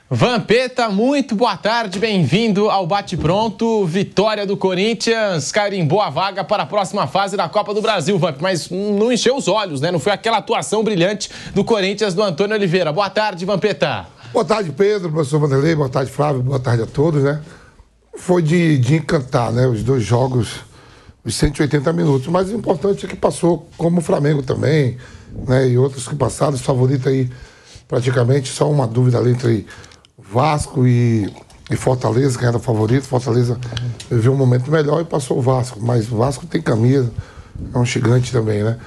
Vampeta, muito boa tarde, bem-vindo ao Bate Pronto. Vitória do Corinthians, carimbou a vaga para a próxima fase da Copa do Brasil, Vamp, mas não encheu os olhos, né? Não foi aquela atuação brilhante do Corinthians do Antônio Oliveira. Boa tarde, Vampeta. Boa tarde, Pedro, professor Vanderlei, boa tarde, Flávio, boa tarde a todos, né? Foi de encantar, né? Os dois jogos, os 180 minutos, mas o importante é que passou como o Flamengo também, né? E outros que passaram, os favoritos aí, praticamente, só uma dúvida ali entre Vasco e Fortaleza, que era o favorito. Fortaleza viveu um momento melhor e passou o Vasco, mas o Vasco tem camisa, é um gigante também, né?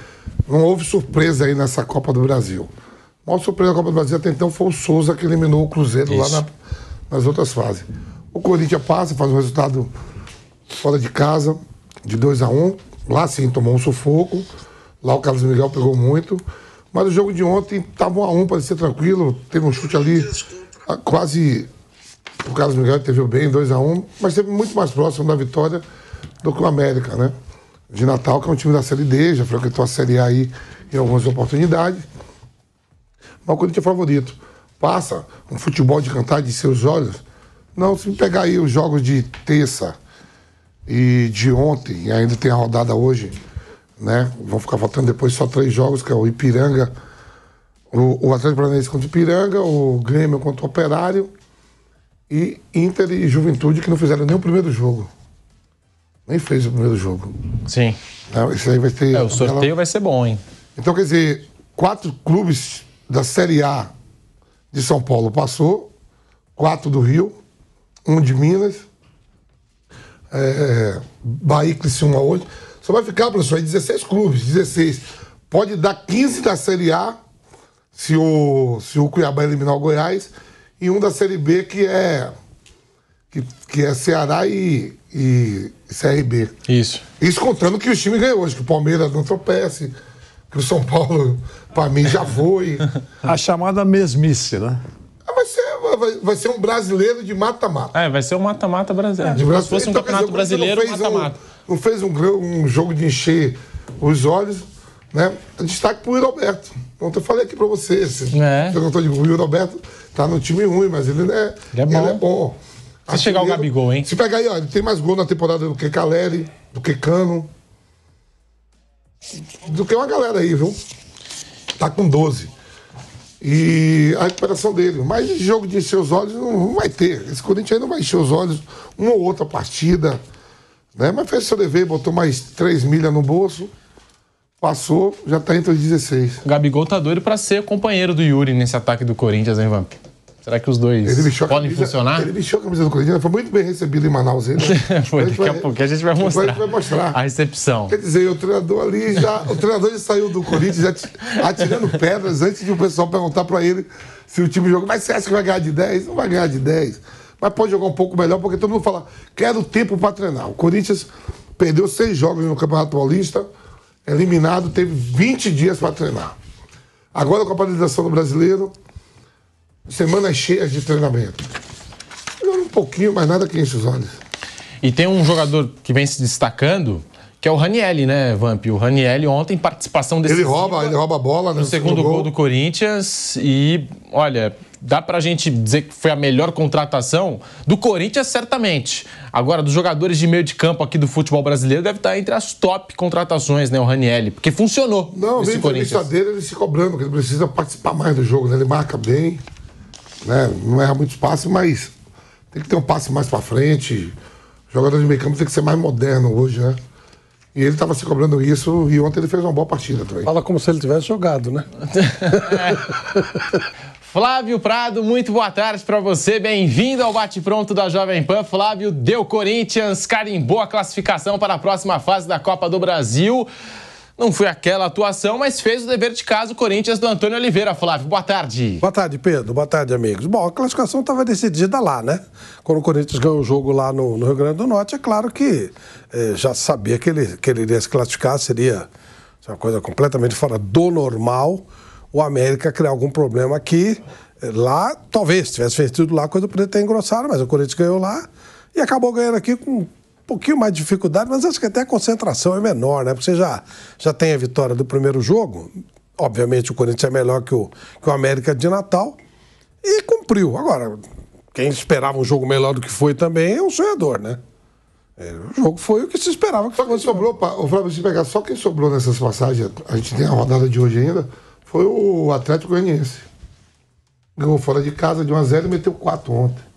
Não houve surpresa aí nessa Copa do Brasil. A maior surpresa da Copa do Brasil até então foi o Souza, que eliminou o Cruzeiro lá nas outras fases. O Corinthians passa, faz um resultado fora de casa, de 2-1. Lá sim, tomou um sufoco. Lá o Carlos Miguel pegou muito. Mas o jogo de ontem estava 1-1, parecia tranquilo. Teve um chute ali, quase o Carlos Miguel teve bem, 2-1. Mas esteve muito mais próximo da vitória do que o América, né? De Natal, que é um time da Série D, já frequentou a Série A aí em algumas oportunidades. Mas o Corinthians é favorito. Passa um futebol de cantar de seus olhos. Não, se pegar aí os jogos de terça e de ontem, e ainda tem a rodada hoje, né? Vão ficar faltando depois só 3 jogos, que é o Ipiranga, o Atlético Paranaense contra o Ipiranga, o Grêmio contra o Operário e Inter e Juventude, que não fizeram nem o primeiro jogo. Nem fez o primeiro jogo. Sim. Isso aí vai ter... o sorteio vai ser bom, hein? Então, quer dizer, 4 clubes da Série A de São Paulo passou, 4 do Rio, 1 de Minas, Bahia e Criciúma hoje. Só vai ficar, professor, aí 16 clubes, 16. Pode dar 15 da Série A, se o Cuiabá eliminar o Goiás, e 1 da Série B, que é Ceará e CRB. Isso. Isso contando que o time ganhou hoje, que o Palmeiras não tropece, que o São Paulo, para mim, já foi. A chamada mesmice, né? Vai ser um brasileiro de mata-mata. Vai ser um mata-mata brasileiro. Se fosse um campeonato brasileiro, mata-mata. Não fez um jogo de encher os olhos, né? Destaque pro Yuri Alberto. Ontem eu falei aqui pra você. O Yuri Alberto tá no time ruim, mas ele é bom. Se chegar o Gabigol, hein? Se pegar aí, ó, ele tem mais gol na temporada do que Caleri, do que Cano, do que uma galera aí, viu? Tá com 12. E a recuperação dele. Mas jogo de encher os olhos não vai ter. Esse Corinthians aí não vai encher os olhos uma ou outra partida, né? Mas fez seu dever, botou mais 3 milhas no bolso, passou, já tá entre os 16. O Gabigol tá doido pra ser companheiro do Yuri nesse ataque do Corinthians, hein, Vamp? Será que os dois podem funcionar? Ele vestiu a camisa do Corinthians, foi muito bem recebido em Manaus. Né? Daqui a pouco a gente vai mostrar a recepção. Quer dizer, o treinador ali o treinador já saiu do Corinthians já atirando pedras antes de o pessoal perguntar pra ele se o time jogou. Mas você acha que vai ganhar de 10? Não vai ganhar de 10. Mas pode jogar um pouco melhor, porque todo mundo fala, quero tempo pra treinar. O Corinthians perdeu 6 jogos no Campeonato Paulista, eliminado, teve 20 dias pra treinar. Agora com a paralisação do Brasileiro, semanas cheias de treinamento. Um pouquinho, mas nada que enche os olhos. E tem um jogador que vem se destacando, que é o Ranielli, né, Vamp? O Ranielli ontem, participação decisiva. Ele rouba a bola, né? No segundo gol do Corinthians. E, olha, dá pra gente dizer que foi a melhor contratação do Corinthians, certamente. Agora, dos jogadores de meio de campo aqui do futebol brasileiro, deve estar entre as top contratações, né, o Ranielli? Porque funcionou. Não, vem entrevista dele, ele se cobrando, que ele precisa participar mais do jogo, né? Ele marca bem. Né? Não erra muito espaço, mas tem que ter um passe mais pra frente. O jogador de meio campo tem que ser mais moderno hoje, né? E ele estava se cobrando isso e ontem ele fez uma boa partida também. Fala como se ele tivesse jogado, né? Flávio Prado, muito boa tarde pra você. Bem-vindo ao Bate Pronto da Jovem Pan. Flávio, deu Corinthians, carimbou a classificação para a próxima fase da Copa do Brasil. Não foi aquela atuação, mas fez o dever de casa o Corinthians do Antônio Oliveira. Flávio, boa tarde. Boa tarde, Pedro. Boa tarde, amigos. Bom, a classificação estava decidida lá, né? Quando o Corinthians ganhou o jogo lá no Rio Grande do Norte, é claro que já sabia que ele iria se classificar, seria uma coisa completamente fora do normal o América criar algum problema aqui. Lá, talvez, se tivesse feito tudo lá, a coisa poderia ter engrossado, mas o Corinthians ganhou lá e acabou ganhando aqui com pouquinho mais de dificuldade, mas acho que até a concentração é menor, né? Porque você já tem a vitória do primeiro jogo. Obviamente o Corinthians é melhor que o América de Natal. e cumpriu. Agora, quem esperava um jogo melhor do que foi também é um sonhador, né? O jogo foi o que se esperava que só fosse. Quem sobrou, o Flávio, se pegar só quem sobrou nessas passagens, a gente tem a rodada de hoje ainda, foi o Atlético Goianiense. Ganhou fora de casa de 1-0 e meteu 4 ontem.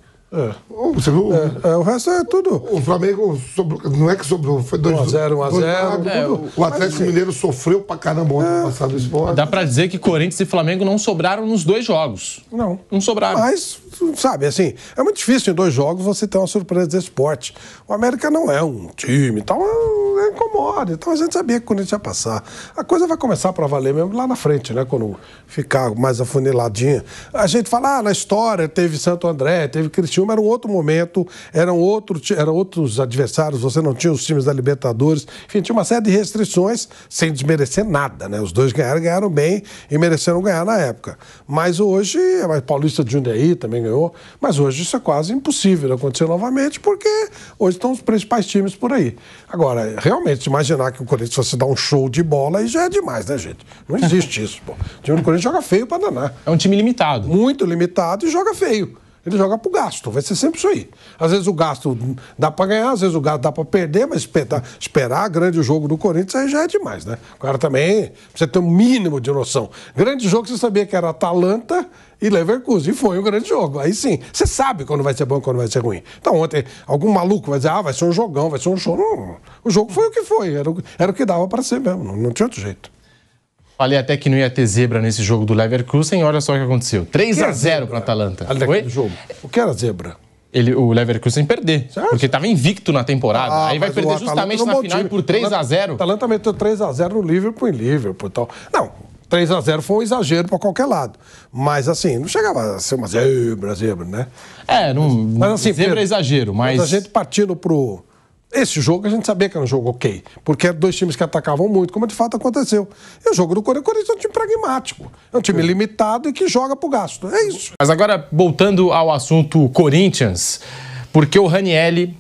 Você viu? O resto é tudo. O Flamengo sobrou, não é que sobrou, foi 2-0, 1-0. O Atlético Mineiro sofreu pra caramba ontem passado o esporte. Dá pra dizer que Corinthians e Flamengo não sobraram nos 2 jogos. Não sobraram. Mas, sabe, assim, é muito difícil em 2 jogos você ter uma surpresa desse esporte. O América não é um time e tal, incomoda. Então a gente sabia que o Corinthians ia passar. A coisa vai começar pra valer mesmo lá na frente, né? Quando ficar mais afuniladinha. A gente fala, na história teve Santo André, teve Criciúma, era um outro momento, eram outros adversários, você não tinha os times da Libertadores, enfim, tinha uma série de restrições, sem desmerecer nada, né? Os dois ganharam bem e mereceram ganhar na época. Mas hoje, a Paulista de Jundiaí também ganhou, mas hoje isso é quase impossível de acontecer novamente, porque hoje estão os principais times por aí. Agora, realmente, imaginar que o Corinthians fosse dar um show de bola, aí já é demais, né, gente? Não existe isso, pô. O time do Corinthians joga feio pra danar. É um time limitado. Muito limitado e joga feio. Ele joga pro gasto, vai ser sempre isso aí. Às vezes o gasto dá pra ganhar, às vezes o gasto dá pra perder, mas esperar grande jogo do Corinthians aí já é demais, né? O cara também precisa ter um mínimo de noção. Grande jogo você sabia que era Atalanta e Leverkusen, e foi um grande jogo. Aí sim, você sabe quando vai ser bom e quando vai ser ruim. Então ontem, algum maluco vai dizer, vai ser um jogão, vai ser um show. Não, o jogo foi o que foi, era o que dava pra ser mesmo, não tinha outro jeito. Falei até que não ia ter zebra nesse jogo do Leverkusen, olha só o que aconteceu. 3-0 para o Atalanta. Foi? Jogo. O que era zebra? O Leverkusen perder, certo? Porque estava invicto na temporada. Aí vai perder justamente na final e por 3-0. O Atalanta meteu 3-0 no Liverpool e tal. Não, 3-0 foi um exagero para qualquer lado. Mas assim, não chegava a ser uma zebra, né? Mas, assim, zebra é exagero, mas a gente partindo pro... Esse jogo a gente sabia que era um jogo ok, porque eram 2 times que atacavam muito, como de fato aconteceu. E o jogo do Corinthians é um time pragmático, é um time limitado e que joga pro gasto. É isso. Mas agora, voltando ao assunto Corinthians, porque o Ranieri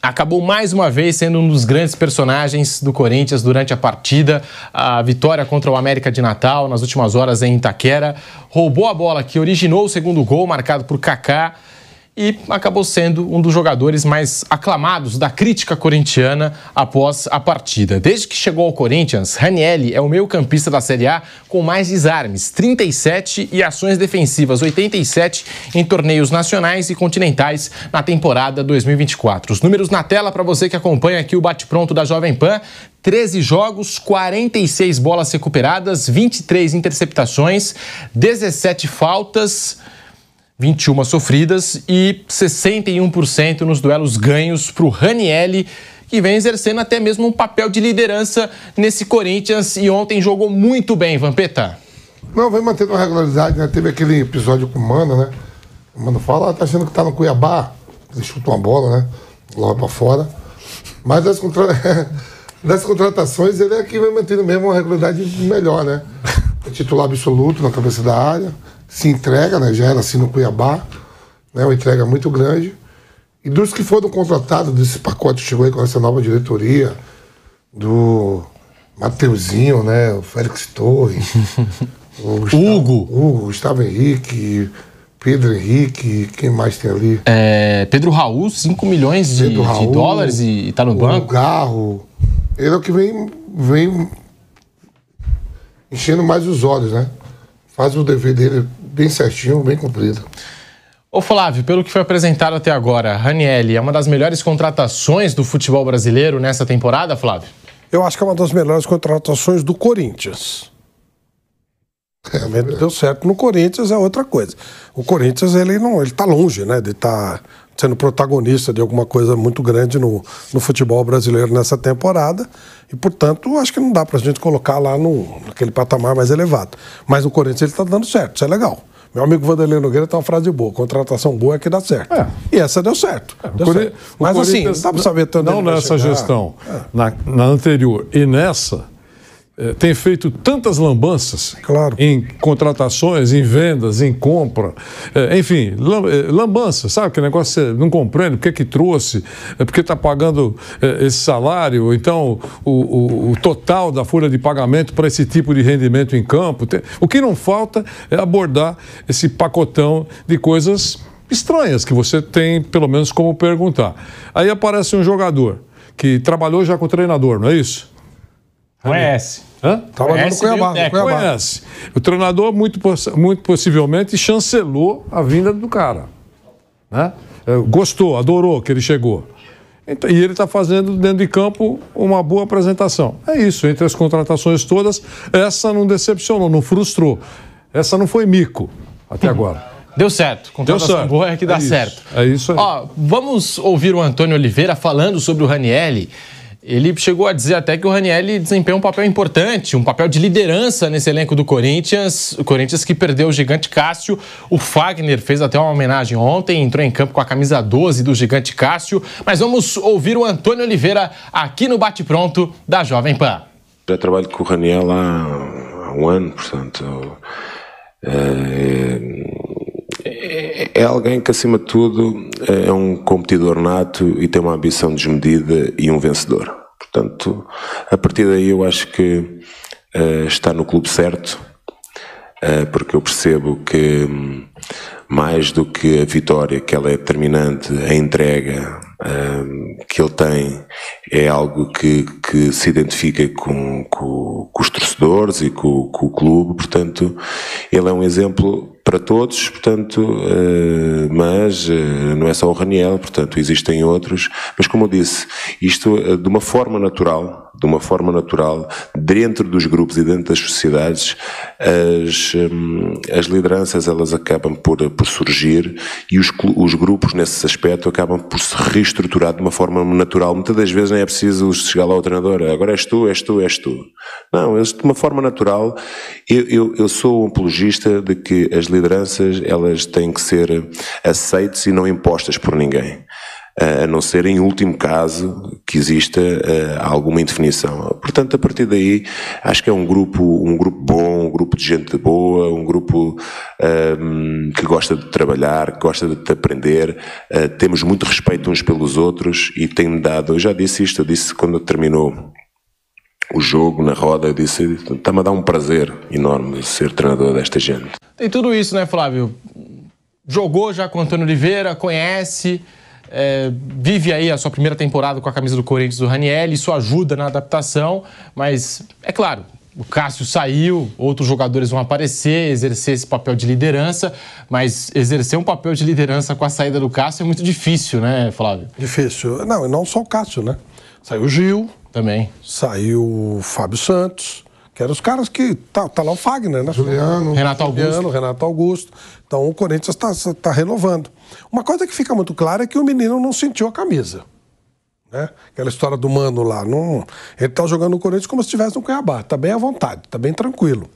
acabou mais uma vez sendo um dos grandes personagens do Corinthians durante a partida. A vitória contra o América de Natal, nas últimas horas em Itaquera, roubou a bola que originou o segundo gol, marcado por Kaká, e acabou sendo um dos jogadores mais aclamados da crítica corintiana após a partida. Desde que chegou ao Corinthians, Ranieri é o meio-campista da Série A com mais desarmes, 37, e ações defensivas, 87, em torneios nacionais e continentais na temporada 2024. Os números na tela para você que acompanha aqui o Bate-Pronto da Jovem Pan. 13 jogos, 46 bolas recuperadas, 23 interceptações, 17 faltas, 21 sofridas e 61% nos duelos ganhos para o Ranieri, que vem exercendo até mesmo um papel de liderança nesse Corinthians e ontem jogou muito bem, Vampeta. Não, vem mantendo uma regularidade, né? Teve aquele episódio com o Mano, né? O Mano fala, tá achando que tá no Cuiabá, ele chuta uma bola, né? Lá pra fora. Mas das contratações, ele é que vem mantendo mesmo uma regularidade melhor, né? É titular absoluto na cabeça da área. Se entrega, né? Já era assim no Cuiabá, né? Uma entrega muito grande. E dos que foram contratados, desse pacote que chegou aí com essa nova diretoria, do Mateuzinho, né? O Félix Torres, o Gustavo Henrique, Pedro Henrique, quem mais tem ali? Pedro Raul, 5 milhões de dólares e tá no banco. O Garro, ele é o que vem enchendo mais os olhos, né? Faz o dever dele bem certinho, bem cumprido. Ô Flávio, pelo que foi apresentado até agora, Ranieri é uma das melhores contratações do futebol brasileiro nessa temporada, Flávio? Eu acho que é uma das melhores contratações do Corinthians. Deu certo no Corinthians, é outra coisa. O Corinthians, ele tá longe, né, de estar sendo protagonista de alguma coisa muito grande no futebol brasileiro nessa temporada. E, portanto, acho que não dá pra gente colocar lá naquele patamar mais elevado. Mas o Corinthians, ele tá dando certo, isso é legal. Meu amigo Vanderlei Nogueira tem uma frase boa: contratação boa é que dá certo. E essa deu certo. Certo. Mas assim, não dá pra saber tanto. Não nessa gestão, na anterior e nessa, tem feito tantas lambanças, claro, em contratações, em vendas, em compra, enfim, lambança, sabe? Que negócio você não compreende, por que trouxe, porque está pagando esse salário, então o total da folha de pagamento para esse tipo de rendimento em campo. O que não falta é abordar esse pacotão de coisas estranhas que você tem, pelo menos, como perguntar. Aí aparece um jogador que trabalhou já com o treinador, não é isso? Conhece. Trabalhou no Cuiabá. Conhece. O treinador, muito possivelmente, chancelou a vinda do cara. Né? Gostou, adorou que ele chegou. Então, e ele está fazendo dentro de campo uma boa apresentação. É isso, entre as contratações todas, essa não decepcionou, não frustrou. Essa não foi mico até agora. Deu certo. Contratação boa é que dá certo. É isso aí. Ó, vamos ouvir o Antônio Oliveira falando sobre o Ranielli. Ele chegou a dizer até que o Ranielli desempenha um papel importante, um papel de liderança nesse elenco do Corinthians. O Corinthians que perdeu o gigante Cássio. O Fagner fez até uma homenagem ontem, entrou em campo com a camisa 12 do gigante Cássio. Mas vamos ouvir o Antônio Oliveira aqui no Bate Pronto da Jovem Pan. Já trabalho com o Raniel há um ano, portanto... É alguém que, acima de tudo, é um competidor nato e tem uma ambição desmedida e um vencedor. Portanto, a partir daí eu acho que está no clube certo, porque eu percebo que mais do que a vitória, que ela é determinante, a entrega que ele tem é algo que se identifica com os torcedores e com o clube. Portanto, ele é um exemplo para todos, portanto, mas não é só o Raniel, portanto, existem outros, mas como eu disse, isto de uma forma natural, dentro dos grupos e dentro das sociedades, as lideranças elas acabam por surgir e os grupos nesse aspecto acabam por se reestruturar de uma forma natural. Muitas das vezes nem é preciso chegar lá ao treinador, agora és tu. Não, eles de uma forma natural. Eu sou um apologista de que as lideranças elas têm que ser aceites e não impostas por ninguém, a não ser em último caso que exista alguma indefinição. Portanto, a partir daí, acho que é um grupo bom, um grupo de gente boa, um grupo que gosta de trabalhar, que gosta de aprender, temos muito respeito uns pelos outros e tem-me dado, eu já disse isto, eu disse quando terminou o jogo na roda, eu disse, está-me a dar um prazer enorme ser treinador desta gente. Tem tudo isso, né, Flávio? Jogou já com o Antônio Oliveira, conhece... vive aí a sua primeira temporada com a camisa do Corinthians do Ranielli, isso ajuda na adaptação, mas é claro, o Cássio saiu, outros jogadores vão aparecer, exercer esse papel de liderança, mas exercer um papel de liderança com a saída do Cássio é muito difícil, né, Flávio? Difícil. Não, e não só o Cássio, né? Saiu o Gil. Também. Saiu o Fábio Santos, que eram os caras que... Tá lá o Fagner, né? Juliano. Renato Augusto. Então o Corinthians tá renovando. Uma coisa que fica muito clara é que o menino não sentiu a camisa. Né? Aquela história do Mano lá. Ele tá jogando no Corinthians como se estivesse no Cuiabá. Tá bem à vontade, tá bem tranquilo.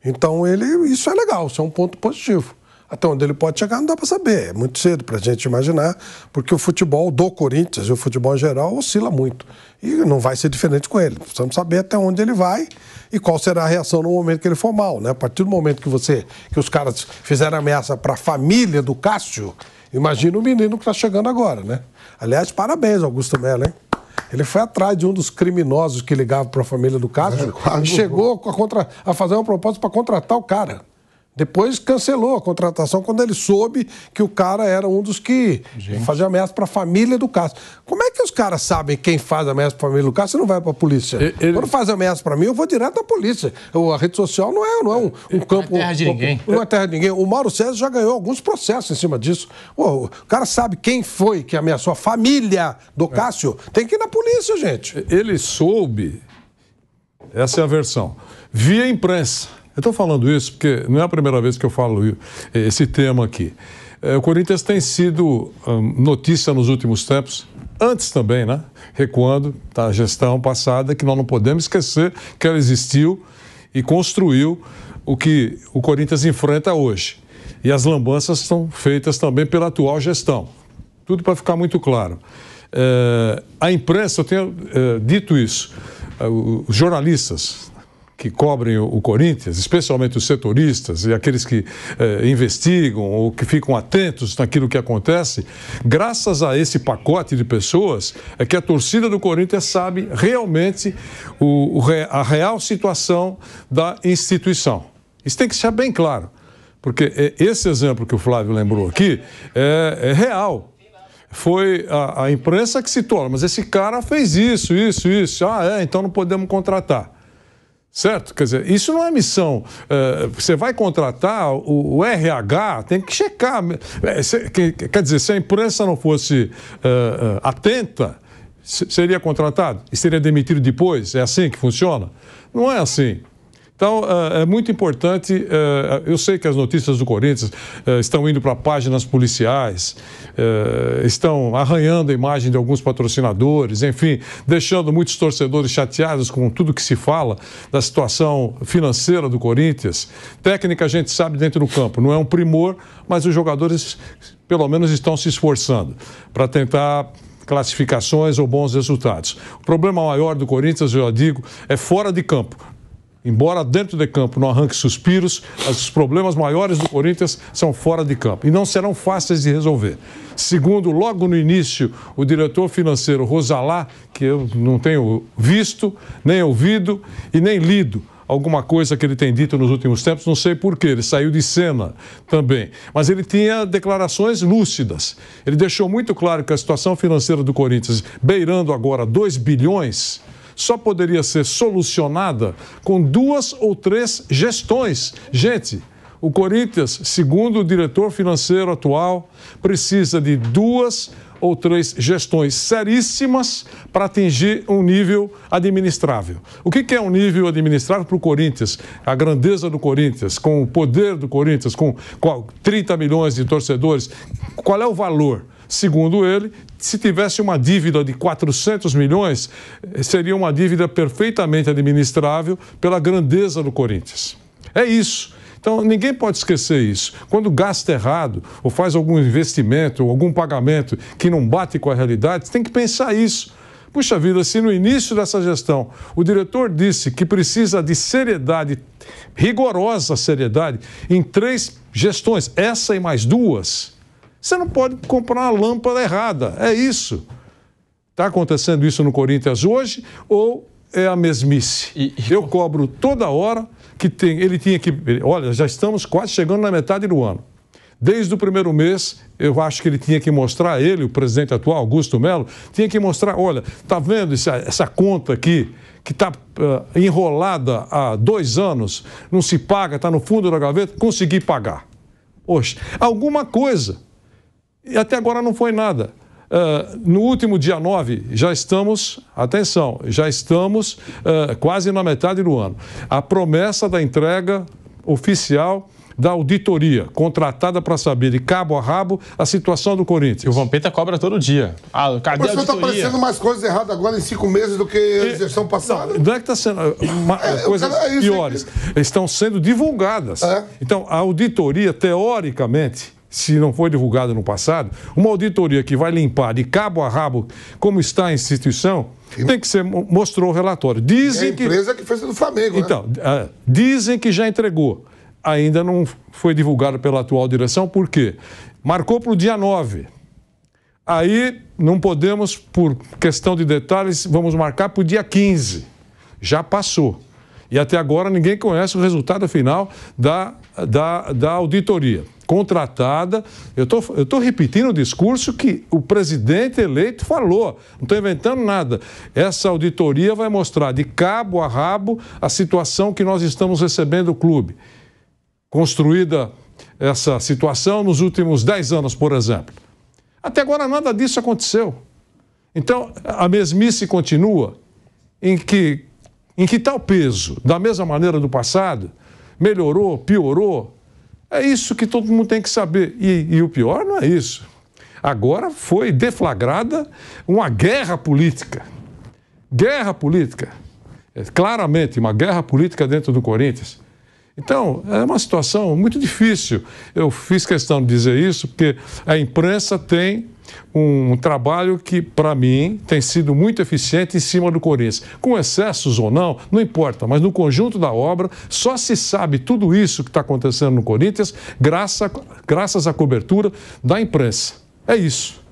Então isso é legal, isso é um ponto positivo. Até onde ele pode chegar não dá para saber. É muito cedo para a gente imaginar, porque o futebol do Corinthians e o futebol em geral oscila muito. E não vai ser diferente com ele. Precisamos saber até onde ele vai e qual será a reação no momento que ele for mal. Né? A partir do momento que os caras fizeram ameaça para a família do Cássio, imagina o menino que está chegando agora. Né? Aliás, parabéns, Augusto Melo, hein? Ele foi atrás de um dos criminosos que ligava para a família do Cássio e chegou a fazer uma proposta para contratar o cara. Depois cancelou a contratação quando ele soube que o cara era um dos que fazia ameaça para a família do Cássio. Como é que os caras sabem quem faz ameaça para a família do Cássio e não vai para a polícia? Quando faz ameaça para mim, eu vou direto na polícia. A rede social não é um campo... Não é terra de ninguém. Não é terra de ninguém. O Mauro César já ganhou alguns processos em cima disso. O cara sabe quem foi que ameaçou a família do Cássio. Tem que ir na polícia, gente. Ele soube, essa é a versão, via imprensa. Eu estou falando isso porque não é a primeira vez que eu falo esse tema aqui. O Corinthians tem sido notícia nos últimos tempos, antes também, né? Recuando da gestão passada, que nós não podemos esquecer que ela existiu e construiu o que o Corinthians enfrenta hoje. E as lambanças são feitas também pela atual gestão. Tudo para ficar muito claro. A imprensa, eu tenho dito isso, os jornalistas que cobrem o Corinthians, especialmente os setoristas e aqueles que investigam ou que ficam atentos naquilo que acontece, graças a esse pacote de pessoas, é que a torcida do Corinthians sabe realmente a real situação da instituição. Isso tem que ser bem claro, porque esse exemplo que o Flávio lembrou aqui é real. Foi a imprensa que citou, mas esse cara fez isso. Então não podemos contratar. Certo? Quer dizer, isso não é missão. Você vai contratar, o RH tem que checar. Quer dizer, se a imprensa não fosse atenta, seria contratado e seria demitido depois? É assim que funciona? Não é assim. Então, é muito importante, eu sei que as notícias do Corinthians estão indo para páginas policiais, estão arranhando a imagem de alguns patrocinadores, enfim, deixando muitos torcedores chateados com tudo que se fala da situação financeira do Corinthians. Técnica a gente sabe dentro do campo, não é um primor, mas os jogadores pelo menos estão se esforçando para tentar classificações ou bons resultados. O problema maior do Corinthians, eu digo, é fora de campo. Embora dentro de campo não arranque suspiros, os problemas maiores do Corinthians são fora de campo e não serão fáceis de resolver. Segundo, logo no início, o diretor financeiro Rosalá, que eu não tenho visto, nem ouvido e nem lido alguma coisa que ele tem dito nos últimos tempos, não sei porquê, ele saiu de cena também. Mas ele tinha declarações lúcidas. Ele deixou muito claro que a situação financeira do Corinthians, beirando agora 2 bilhões, só poderia ser solucionada com 2 ou 3 gestões. Gente, o Corinthians, segundo o diretor financeiro atual, precisa de 2 ou 3 gestões seríssimas para atingir um nível administrável. O que é um nível administrável para o Corinthians? A grandeza do Corinthians, com o poder do Corinthians, com 30 milhões de torcedores, qual é o valor? Segundo ele, se tivesse uma dívida de 400 milhões, seria uma dívida perfeitamente administrável pela grandeza do Corinthians. É isso. Então, ninguém pode esquecer isso. Quando gasta errado, ou faz algum investimento, ou algum pagamento que não bate com a realidade, tem que pensar isso. Puxa vida, se no início dessa gestão o diretor disse que precisa de seriedade, rigorosa seriedade, em 3 gestões, essa e mais 2... Você não pode comprar uma lâmpada errada, é isso. Está acontecendo isso no Corinthians hoje ou é a mesmice? Eu cobro toda hora que ele tinha que... Olha, já estamos quase chegando na metade do ano. Desde o primeiro mês, eu acho que ele tinha que mostrar, o presidente atual, Augusto Melo, tinha que mostrar, olha, está vendo essa conta aqui, que está enrolada há 2 anos, não se paga, está no fundo da gaveta, consegui pagar. Poxa, alguma coisa... E até agora não foi nada. No último dia 9, já estamos, atenção, quase na metade do ano. A promessa da entrega oficial da auditoria, contratada para saber de cabo a rabo a situação do Corinthians. E o Vampeta cobra todo dia. Cadê a auditoria? Está aparecendo mais coisas erradas agora em 5 meses do que a gestão passada. Não é que está sendo coisas piores. Estão sendo divulgadas. Então, a auditoria, teoricamente... se não foi divulgado no passado, uma auditoria que vai limpar de cabo a rabo como está a instituição, tem que ser, mostrou o relatório. Dizem a empresa que fez do Flamengo, então, né? Dizem que já entregou. Ainda não foi divulgado pela atual direção, por quê? Marcou para o dia 9. Aí não podemos, por questão de detalhes, vamos marcar para o dia 15. Já passou. E até agora ninguém conhece o resultado final da auditoria. Contratada, eu estou repetindo o discurso que o presidente eleito falou, não estou inventando nada. Essa auditoria vai mostrar de cabo a rabo a situação que nós estamos recebendo do clube. Construída essa situação nos últimos 10 anos, por exemplo. Até agora nada disso aconteceu. Então, a mesmice continua. Em que está o peso? Da mesma maneira do passado? Melhorou? Piorou? É isso que todo mundo tem que saber. E o pior não é isso. Agora foi deflagrada uma guerra política. Guerra política. Claramente, uma guerra política dentro do Corinthians. Então, é uma situação muito difícil. Eu fiz questão de dizer isso porque a imprensa tem um trabalho que, para mim, tem sido muito eficiente em cima do Corinthians. Com excessos ou não, não importa, mas no conjunto da obra, só se sabe tudo isso que está acontecendo no Corinthians graças à cobertura da imprensa. É isso.